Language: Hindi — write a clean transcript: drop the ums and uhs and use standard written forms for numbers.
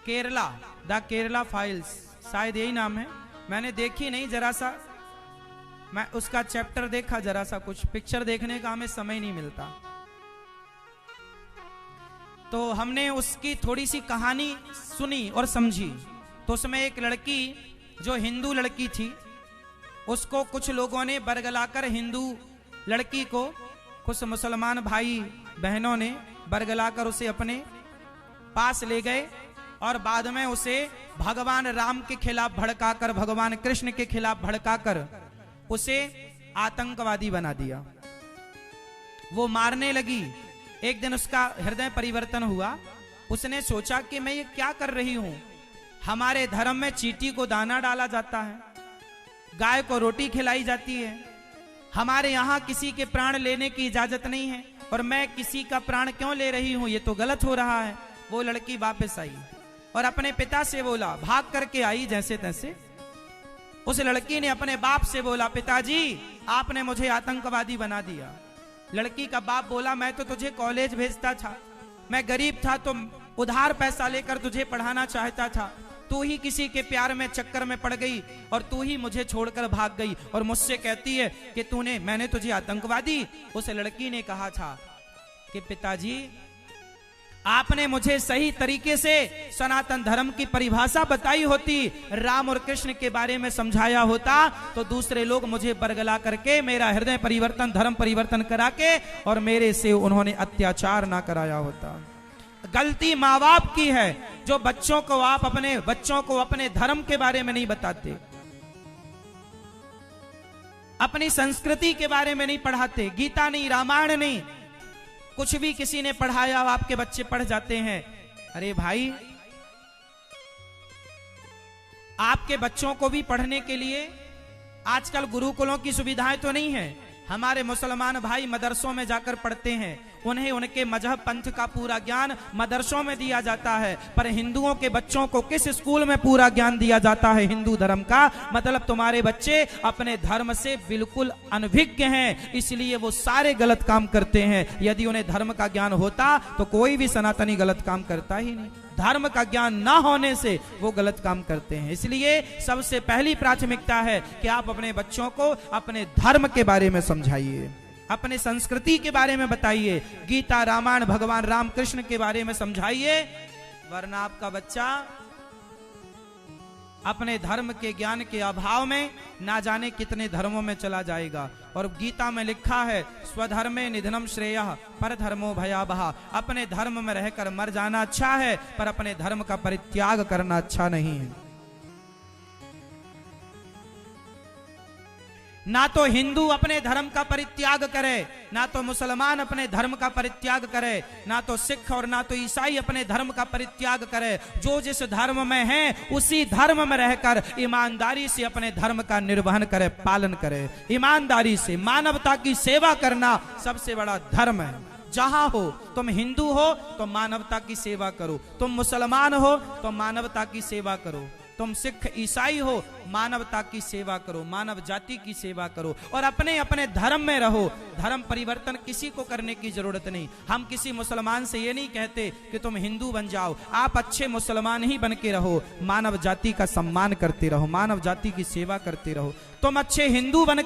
केरला, द केरला फाइल्स, शायद यही नाम है। मैंने देखी नहीं, जरा सा मैं उसका चैप्टर देखा, जरा सा कुछ पिक्चर देखने का हमें समय नहीं मिलता, तो हमने उसकी थोड़ी सी कहानी सुनी और समझी। तो उसमें एक लड़की जो हिंदू लड़की थी, उसको कुछ लोगों ने बरगलाकर, हिंदू लड़की को कुछ मुसलमान भाई बहनों ने बरगलाकर उसे अपने पास ले गए और बाद में उसे भगवान राम के खिलाफ भड़काकर, भगवान कृष्ण के खिलाफ भड़काकर उसे आतंकवादी बना दिया। वो मारने लगी। एक दिन उसका हृदय परिवर्तन हुआ। उसने सोचा कि मैं ये क्या कर रही हूं। हमारे धर्म में चींटी को दाना डाला जाता है, गाय को रोटी खिलाई जाती है, हमारे यहां किसी के प्राण लेने की इजाजत नहीं है, और मैं किसी का प्राण क्यों ले रही हूं, ये तो गलत हो रहा है। वो लड़की वापस आई और अपने पिता से बोला, भाग करके आई जैसे तैसे। उस लड़की ने अपने बाप से बोला, पिताजी आपने मुझे आतंकवादी बना दिया। लड़की का बाप बोला, मैं तो तुझे कॉलेज भेजता था, मैं गरीब था तो उधार पैसा लेकर तुझे पढ़ाना चाहता था, तू ही किसी के प्यार में चक्कर में पड़ गई और तू ही मुझे छोड़कर भाग गई और मुझसे कहती है कि मैंने तुझे आतंकवादी। उस लड़की ने कहा था कि पिताजी आपने मुझे सही तरीके से सनातन धर्म की परिभाषा बताई होती, राम और कृष्ण के बारे में समझाया होता, तो दूसरे लोग मुझे बरगला करके मेरा हृदय परिवर्तन, धर्म परिवर्तन करा के और मेरे से उन्होंने अत्याचार ना कराया होता। गलती माँ बाप की है जो बच्चों को, आप अपने बच्चों को अपने धर्म के बारे में नहीं बताते, अपनी संस्कृति के बारे में नहीं पढ़ाते। गीता नहीं, रामायण नहीं, कुछ भी किसी ने पढ़ाया आपके बच्चे पढ़ जाते हैं। अरे भाई, आपके बच्चों को भी पढ़ने के लिए आजकल गुरुकुलों की सुविधाएं तो नहीं है। हमारे मुसलमान भाई मदरसों में जाकर पढ़ते हैं, उन्हें उनके मजहब पंथ का पूरा ज्ञान मदरसों में दिया जाता है। पर हिंदुओं के बच्चों को किस स्कूल में पूरा ज्ञान दिया जाता है हिंदू धर्म का? मतलब तुम्हारे बच्चे अपने धर्म से बिल्कुल अनभिज्ञ हैं, इसलिए वो सारे गलत काम करते हैं। यदि उन्हें धर्म का ज्ञान होता तो कोई भी सनातनी गलत काम करता ही नहीं। धर्म का ज्ञान ना होने से वो गलत काम करते हैं। इसलिए सबसे पहली प्राथमिकता है कि आप अपने बच्चों को अपने धर्म के बारे में समझाइए, अपने संस्कृति के बारे में बताइए, गीता रामायण भगवान राम कृष्ण के बारे में समझाइए, वरना आपका बच्चा अपने धर्म के ज्ञान के अभाव में ना जाने कितने धर्मों में चला जाएगा। और गीता में लिखा है, स्वधर्मे निधनम श्रेयः परधर्मो भयावह। अपने धर्म में रहकर मर जाना अच्छा है, पर अपने धर्म का परित्याग करना अच्छा नहीं है। ना तो हिंदू अपने धर्म का परित्याग करे, ना तो मुसलमान अपने धर्म का परित्याग करे, ना तो सिख और ना तो ईसाई अपने धर्म का परित्याग करे। जो जिस धर्म में है उसी धर्म में रहकर ईमानदारी से अपने धर्म का निर्वहन करे, पालन करे। ईमानदारी से मानवता की सेवा करना सबसे बड़ा धर्म है। जहां हो, तुम हिंदू हो तो मानवता की सेवा करो, तुम मुसलमान हो तो मानवता की सेवा करो, तुम सिख ईसाई हो मानवता की सेवा करो, मानव जाति की सेवा करो और अपने अपने धर्म में रहो। धर्म परिवर्तन किसी को करने की जरूरत नहीं। हम किसी मुसलमान से ये नहीं कहते कि तुम हिंदू बन जाओ, आप अच्छे मुसलमान ही बन के रहो, मानव जाति का सम्मान करते रहो, मानव जाति की सेवा करते रहो। तुम अच्छे हिंदू बन